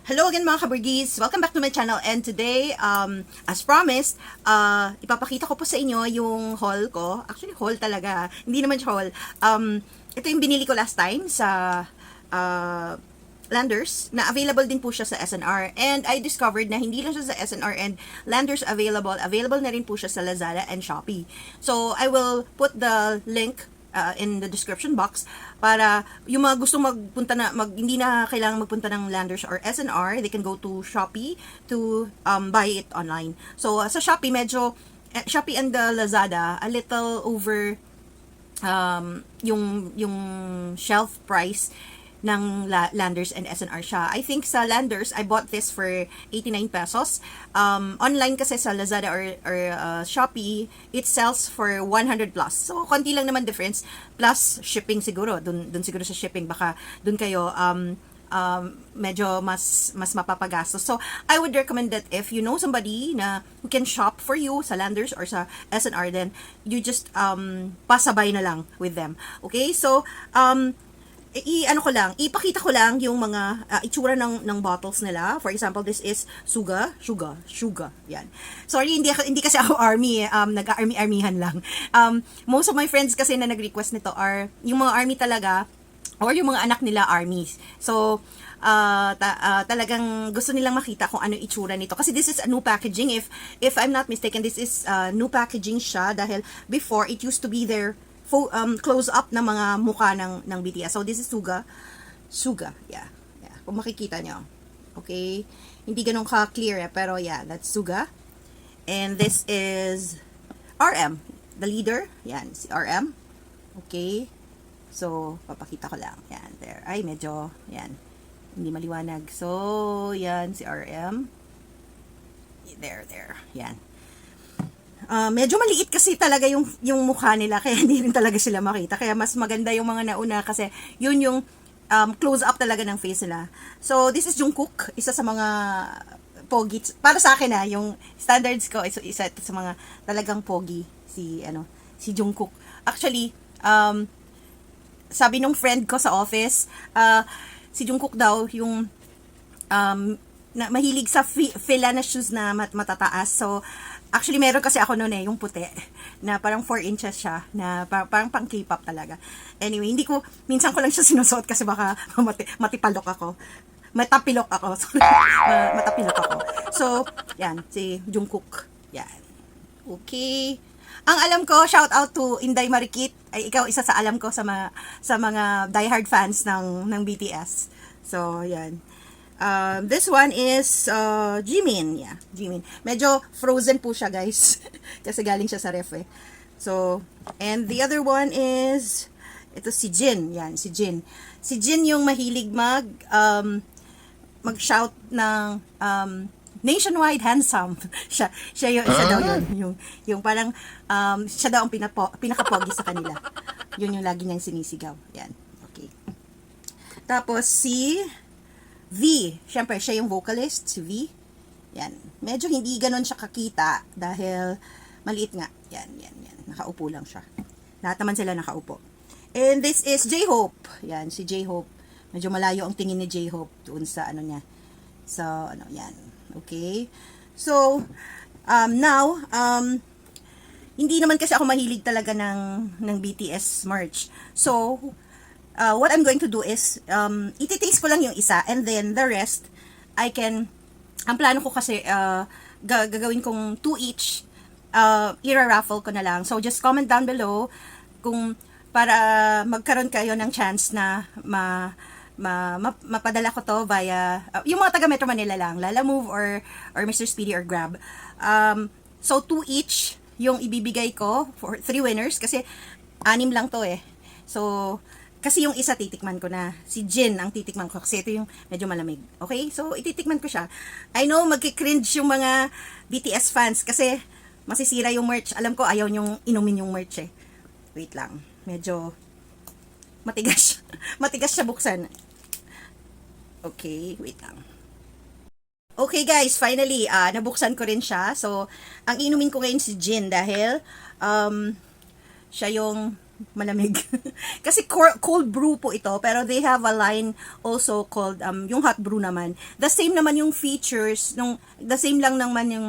Hello again mga ka-Burgis! Welcome back to my channel, and today, as promised, ipapakita ko po sa inyo yung haul ko. Actually, haul talaga. Hindi naman siya haul. Ito yung binili ko last time sa Landers, na available din po siya sa SNR. And I discovered na hindi lang siya sa SNR and Landers available. Available na rin po siya sa Lazada and Shopee. So, I will put the link in the description box para yung mga gustong magpunta na hindi na kailangan magpunta ng Landers or SNR, they can go to Shopee to buy it online. So sa Shopee medyo Shopee and the Lazada a little over yung shelf price ng Landers and SNR siya. I think sa Landers, I bought this for 89 pesos. Online kasi sa Lazada or Shopee, it sells for 100 plus. So, konti lang naman difference. Plus, shipping siguro. Dun siguro sa shipping. Baka dun kayo medyo mas mapapagastos. So, I would recommend that if you know somebody na who can shop for you sa Landers or sa SNR, then you just pasabay na lang with them. Okay? So, ipakita ko lang yung mga itsura ng bottles nila. For example, this is suga. Yan. Sorry, hindi kasi ako army, nag-army-armihan lang. Most of my friends kasi na nag-request nito are yung mga army talaga or yung mga anak nila armies. So, talagang gusto nilang makita kung ano itsura nito. Kasi this is a new packaging. If I'm not mistaken, this is new packaging siya dahil before it used to be there close up na mga mukha ng BTS. So this is suga. Yeah. Kung makikita nyo. Okay? Hindi ganun ka-clear pero yeah, that's suga. And this is RM, the leader. Yan, si RM. Okay? So, papakita ko lang. Yan, there. Ay, medyo, yan. Hindi maliwanag. So, yan, si RM. There. Yan. Medyo maliit kasi talaga yung mukha nila, kaya hindi rin talaga sila makita. Kaya mas maganda yung mga nauna kasi yun yung close up talaga ng face nila. So, this is Jungkook, isa sa mga pogi. Para sa akin yung standards ko, isa sa mga talagang pogi, si Jungkook. Actually, sabi nung friend ko sa office, si Jungkook daw yung na mahilig sa fila na shoes na matataas. So, actually, meron kasi ako noon yung puti, na parang 4 inches siya, na parang pang K-pop talaga. Anyway, minsan ko lang siya sinusuot kasi baka matapilok ako. Sorry, matapilok ako. So, yan, si Jungkook. Yan. Okay. Ang alam ko, shout out to Inday Marikit. Ay, ikaw isa sa alam ko sa mga diehard fans ng BTS. So, yan. This one is Jimin. Yeah, Jimin. Medyo frozen po siya, guys. Kasi galing siya sa ref eh. So, and the other one is ito si Jin. Yan, si Jin. Si Jin yung mahilig mag-shout ng nationwide handsome. siya yung isa daw yun. Yung parang siya daw ang pinakapogi sa kanila. Yun yung lagi niyang sinisigaw. Yan. Okay. Tapos si V, syempre siya yung vocalist, si V. Yan. Medyo hindi ganon siya kakita dahil maliit nga. Yan. Nakaupo lang siya. Lahat naman sila nakaupo. And this is J-Hope. Yan, si J-Hope. Medyo malayo ang tingin ni J-Hope doon sa niya. So, yan. Okay. So, now, hindi naman kasi ako mahilig talaga ng BTS merch. So, what I'm going to do is, ititaste ko lang yung isa, and then the rest, ang plano ko kasi, gagawin kong 2 each, ira-raffle ko na lang. So, just comment down below, para magkaroon kayo ng chance na mapadala ko to via, yung mga taga Metro Manila lang, Lalamove or Mr. Speedy or Grab. So, 2 each, yung ibibigay ko for 3 winners, kasi 6 lang to eh. So, kasi yung isa titikman ko na. Si Jin ang titikman ko kasi ito yung medyo malamig. Okay? So, ititikman ko siya. I know, magkikringe yung mga BTS fans kasi masisira yung merch. Alam ko, ayaw nyong inumin yung merch eh. Wait lang. Medyo matigas. Matigas siya buksan. Okay, wait lang. Okay guys, finally, nabuksan ko rin siya. So, ang inumin ko ngayon si Jin dahil siya yung malamig. Kasi cold brew po ito, pero they have a line also called yung hot brew naman. The same naman yung features, the same lang naman yung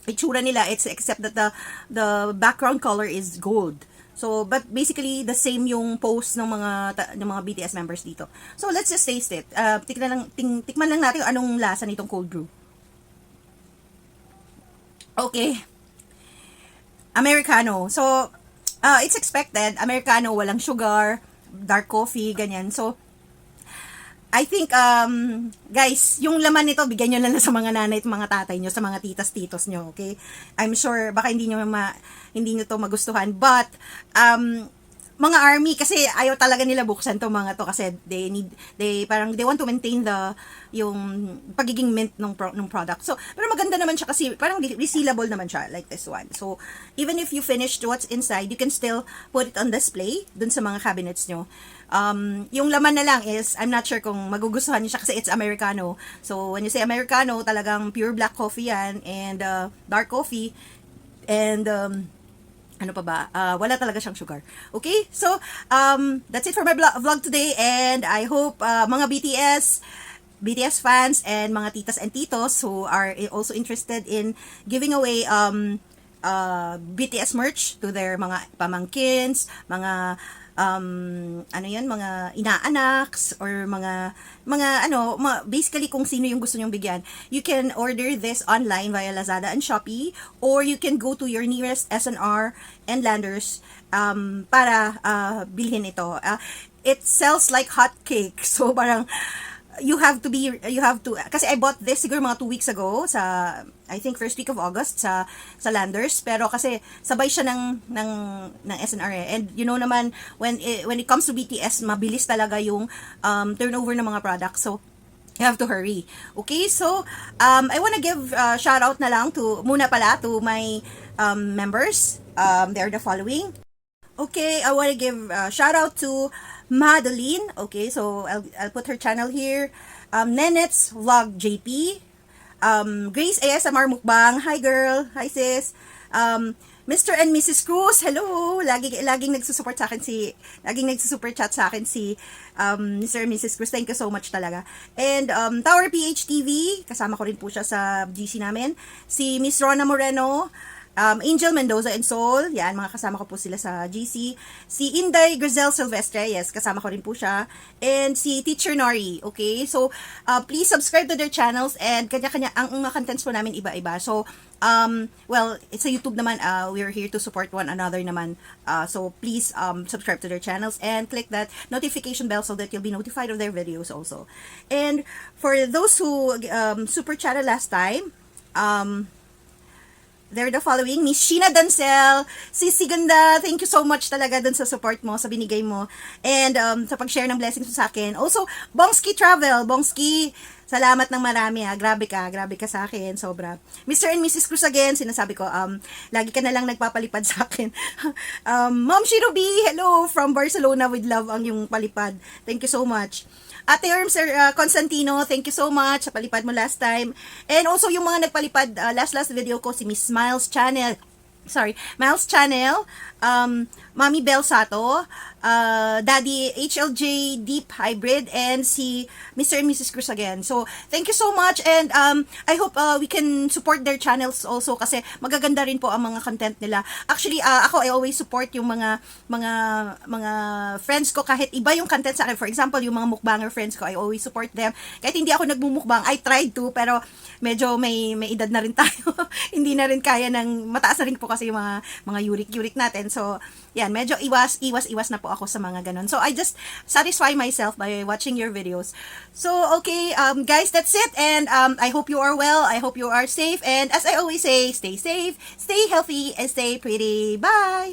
itsura nila, it's except that the background color is gold. So, but basically the same yung post ng mga BTS members dito. So, let's just taste it. Tikman lang natin anong lasa nitong cold brew. Okay. Americano. So, it's expected. Americano, walang sugar, dark coffee, ganyan. So, I think, guys, yung laman nito, bigyan nyo lang sa mga nanay at mga tatay nyo, sa mga titas-titos nyo, okay? I'm sure, baka hindi nyo to magustuhan. But, mga army, kasi ayaw talaga nila buksan to mga to, kasi they want to maintain yung pagiging mint ng product. So, pero maganda naman siya kasi parang resealable naman siya, like this one. So, even if you finished what's inside, you can still put it on display dun sa mga cabinets nyo. Yung laman na lang is, I'm not sure kung magugustuhan niyo siya kasi it's Americano. So, when you say Americano, talagang pure black coffee yan, and dark coffee, and ano pa ba? Wala talaga siyang sugar. Okay? So, that's it for my vlog today, and I hope mga BTS fans and mga titas and titos who are also interested in giving away BTS merch to their mga pamangkins, mga mga inaanaks, or basically kung sino yung gusto nyong bigyan. You can order this online via Lazada and Shopee, or you can go to your nearest SNR and Landers para bilhin ito. It sells like hotcake. So parang you have to kasi I bought this siguro mga 2 weeks ago sa I think first week of August sa Landers, pero kasi sabay siya ng SNR and you know naman when it comes to BTS, mabilis talaga yung turnover ng mga products, so you have to hurry. Okay, so I wanna give shout out na lang to my members. They're the following. Okay, I want to give shout out to Madeline. Okay, so I'll put her channel here. Nenet's Vlog JP. Grace ASMR Mukbang. Hi girl. Hi sis. Mr. and Mrs. Cruz. Hello. Laging nagsusupport sa akin laging nagsusuper chat sa akin si Mr. and Mrs. Cruz. Thank you so much talaga. And Tower PH TV. Kasama ko rin po siya sa GC namin. Si Miss Rona Moreno. Angel Mendoza and Soul, yan, mga kasama ko po sila sa GC. Si Inday Grizel Silvestre, yes, kasama ko rin po siya. And si Teacher Nori, okay? So, please subscribe to their channels, and kanya-kanya, ang mga contents po namin iba-iba. So, well, it's a YouTube naman, we're here to support one another naman. So, please subscribe to their channels and click that notification bell so that you'll be notified of their videos also. And for those who super chatted last time, they're the following: Miss Sheena Dancel, Sisi Ganda, thank you so much talaga dun sa support mo, sa binigay mo, and sa pag-share ng blessings mo sa akin. Also, Bongski Travel, Bongski, salamat ng marami ha, grabe ka sa akin, sobra. Mr. and Mrs. Cruz again, sinasabi ko, lagi ka na lang nagpapalipad sa akin. Ma'am Shirobi, hello, from Barcelona with love ang yung palipad, thank you so much. Ate Sir Constantino, thank you so much sa palipad mo last time. And also yung mga nagpalipad last video ko, si Miss Miles Channel, Mami Bel Sato, Daddy HLJ Deep Hybrid, and si Mr. and Mrs. Cruz again. So, thank you so much, and I hope we can support their channels also kasi magaganda rin po ang mga content nila. Actually, I always support yung mga friends ko kahit iba yung content sa akin. For example, yung mga mukbanger friends ko, I always support them. Kahit hindi ako nagmumukbang, I tried to, pero medyo may edad na rin tayo. Hindi na rin kaya ng, mataas na rin po kasi yung mga yurik natin. So, yan, medyo iwas na po ako sa mga ganun. So, I just satisfy myself by watching your videos. So, okay, guys, that's it. And I hope you are well. I hope you are safe. And as I always say, stay safe, stay healthy, and stay pretty. Bye!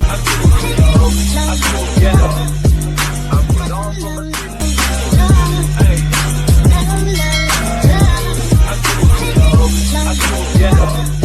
Yeah.